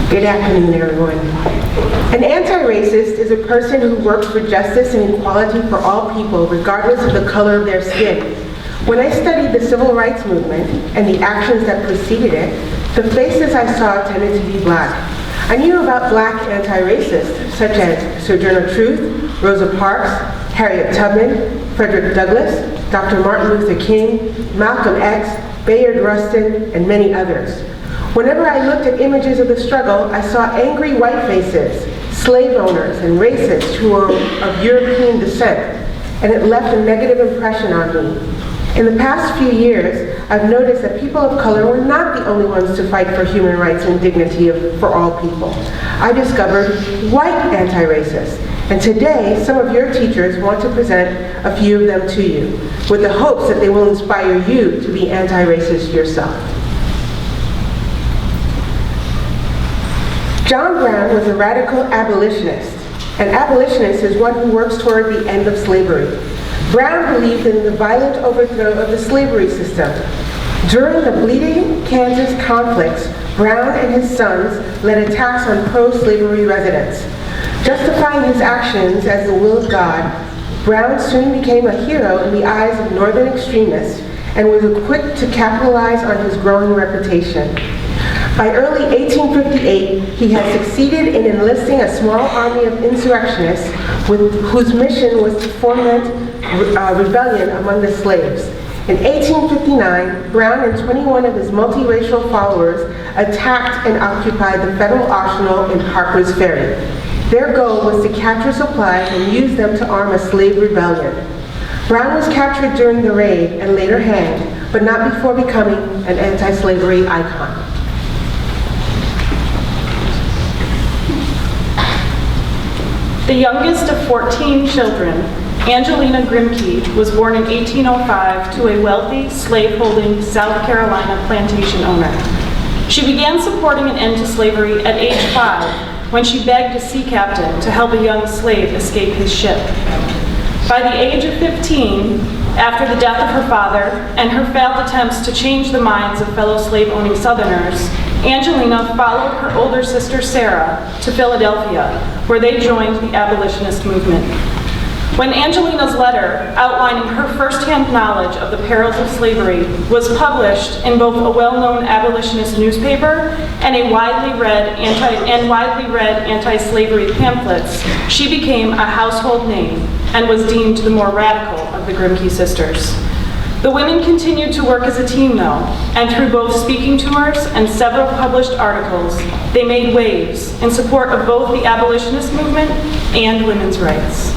Good afternoon, everyone. An anti-racist is a person who works for justice and equality for all people, regardless of the color of their skin. When I studied the civil rights movement and the actions that preceded it, the faces I saw tended to be black. I knew about black anti-racists, such as Sojourner Truth, Rosa Parks, Harriet Tubman, Frederick Douglass, Dr. Martin Luther King, Malcolm X, Bayard Rustin, and many others. Whenever I looked at images of the struggle, I saw angry white faces, slave owners, and racists who were of European descent, and it left a negative impression on me. In the past few years, I've noticed that people of color were not the only ones to fight for human rights and dignity for all people. I discovered white anti-racists, and today some of your teachers want to present a few of them to you, with the hopes that they will inspire you to be anti-racist yourself. John Brown was a radical abolitionist. An abolitionist is one who works toward the end of slavery. Brown believed in the violent overthrow of the slavery system. During the Bleeding Kansas conflicts, Brown and his sons led attacks on pro-slavery residents. Justifying his actions as the will of God, Brown soon became a hero in the eyes of Northern extremists and was equipped to capitalize on his growing reputation. By early 1858, he had succeeded in enlisting a small army of insurrectionists whose mission was to foment rebellion among the slaves. In 1859, Brown and 21 of his multiracial followers attacked and occupied the federal arsenal in Harper's Ferry. Their goal was to capture supplies and use them to arm a slave rebellion. Brown was captured during the raid and later hanged, but not before becoming an anti-slavery icon. The youngest of 14 children, Angelina Grimm was born in 1805 to a wealthy, slave-holding South Carolina plantation owner. She began supporting an end to slavery at age 5 when she begged a sea captain to help a young slave escape his ship. By the age of 15, after the death of her father and her failed attempts to change the minds of fellow slave-owning Southerners, Angelina followed her older sister Sarah to Philadelphia, where they joined the abolitionist movement. When Angelina's letter outlining her firsthand knowledge of the perils of slavery was published in both a well-known abolitionist newspaper and widely read anti-slavery pamphlets, she became a household name and was deemed the more radical of the Grimm sisters. The women continued to work as a team, though, and through both speaking tours and several published articles, they made waves in support of both the abolitionist movement and women's rights.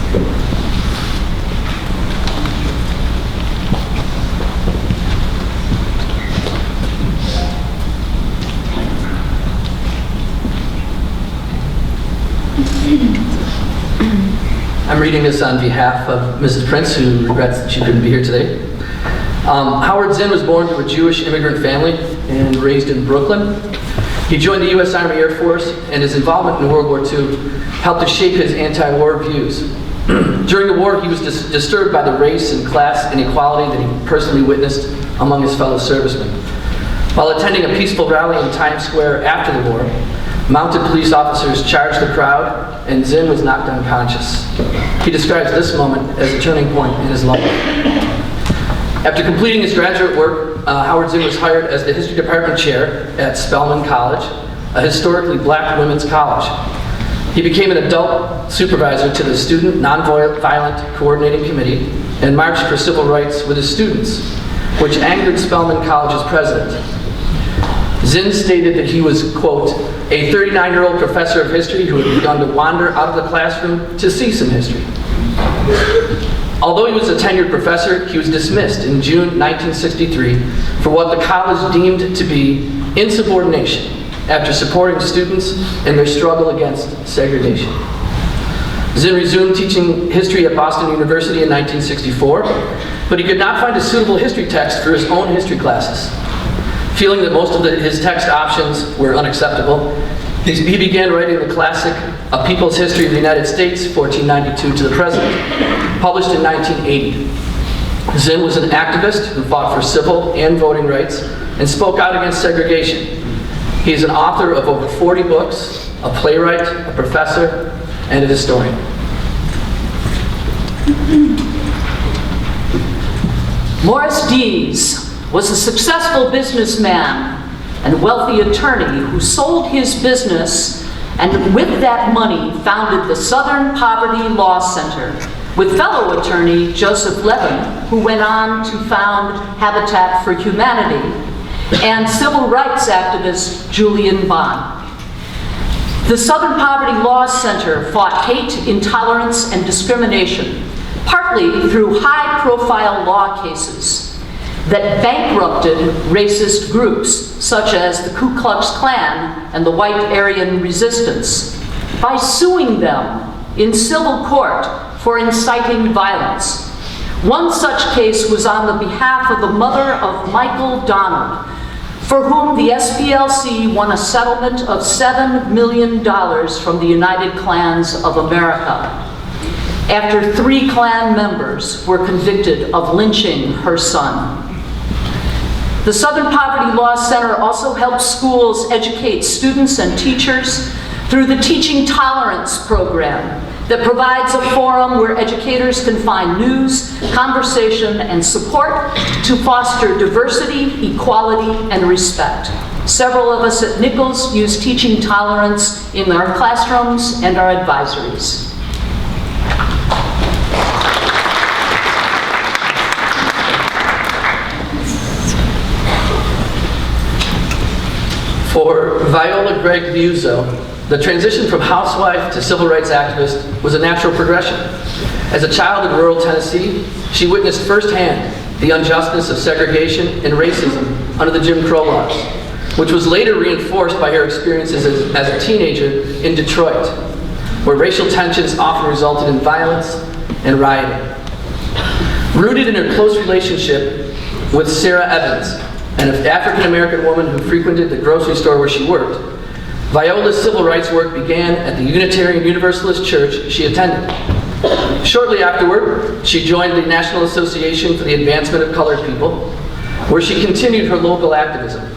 I'm reading this on behalf of Mrs. Prince, who regrets that she couldn't be here today. Howard Zinn was born to a Jewish immigrant family and raised in Brooklyn. He joined the U.S. Army Air Force, and his involvement in World War II helped to shape his anti-war views. During the war, he was disturbed by the race and class inequality that he personally witnessed among his fellow servicemen. While attending a peaceful rally in Times Square after the war, mounted police officers charged the crowd, and Zinn was knocked unconscious. He describes this moment as a turning point in his life. After completing his graduate work, Howard Zinn was hired as the history department chair at Spelman College, a historically black women's college. He became an adult supervisor to the Student Nonviolent Coordinating Committee and marched for civil rights with his students, which angered Spelman College's president. Zinn stated that he was, quote, a 39-year-old professor of history who had begun to wander out of the classroom to see some history. Although he was a tenured professor, he was dismissed in June 1963 for what the college deemed to be insubordination after supporting students in their struggle against segregation. Zinn resumed teaching history at Boston University in 1964, but he could not find a suitable history text for his own history classes. Feeling that most of his text options were unacceptable, he began writing the classic A People's History of the United States, 1492 to the present, published in 1980. Zinn was an activist who fought for civil and voting rights and spoke out against segregation. He is an author of over 40 books, a playwright, a professor, and a historian. Morris Dees was a successful businessman and wealthy attorney who sold his business and with that money founded the Southern Poverty Law Center with fellow attorney Joseph Levin, who went on to found Habitat for Humanity, and civil rights activist Julian Bond. The Southern Poverty Law Center fought hate, intolerance, and discrimination, partly through high-profile law cases that bankrupted racist groups such as the Ku Klux Klan and the White Aryan Resistance by suing them in civil court for inciting violence. One such case was on the behalf of the mother of Michael Donald, for whom the SPLC won a settlement of $7 million from the United Klans of America, after 3 Klan members were convicted of lynching her son. The Southern Poverty Law Center also helps schools educate students and teachers through the Teaching Tolerance program that provides a forum where educators can find news, conversation, and support to foster diversity, equality, and respect. Several of us at Nichols use Teaching Tolerance in our classrooms and our advisories. For Viola Gregg Liuzzo, the transition from housewife to civil rights activist was a natural progression. As a child in rural Tennessee, she witnessed firsthand the injustice of segregation and racism under the Jim Crow laws, which was later reinforced by her experiences as a teenager in Detroit, where racial tensions often resulted in violence and rioting. Rooted in her close relationship with Sarah Evans, an African-American woman who frequented the grocery store where she worked, Viola's civil rights work began at the Unitarian Universalist Church she attended. Shortly afterward, she joined the National Association for the Advancement of Colored People, where she continued her local activism.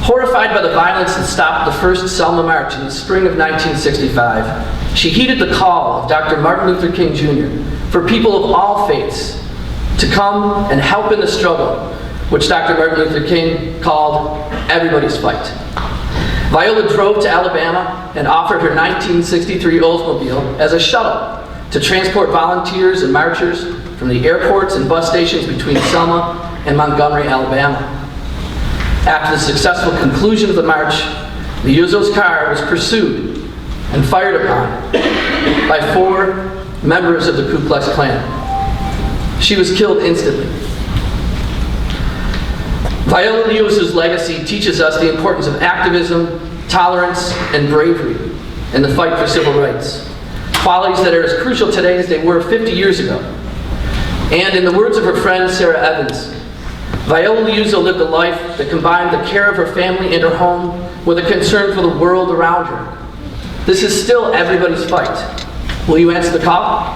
Horrified by the violence that stopped the first Selma March in the spring of 1965, she heeded the call of Dr. Martin Luther King Jr. for people of all faiths to come and help in the struggle, which Dr. Martin Luther King called everybody's fight. Viola drove to Alabama and offered her 1963 Oldsmobile as a shuttle to transport volunteers and marchers from the airports and bus stations between Selma and Montgomery, Alabama. After the successful conclusion of the march, Liuzzo's car was pursued and fired upon by 4 members of the Ku Klux Klan. She was killed instantly. Viola Liuzzo's legacy teaches us the importance of activism, tolerance, and bravery in the fight for civil rights, qualities that are as crucial today as they were 50 years ago. And in the words of her friend Sarah Evans, Viola Liuzzo lived a life that combined the care of her family and her home with a concern for the world around her. This is still everybody's fight. Will you answer the call?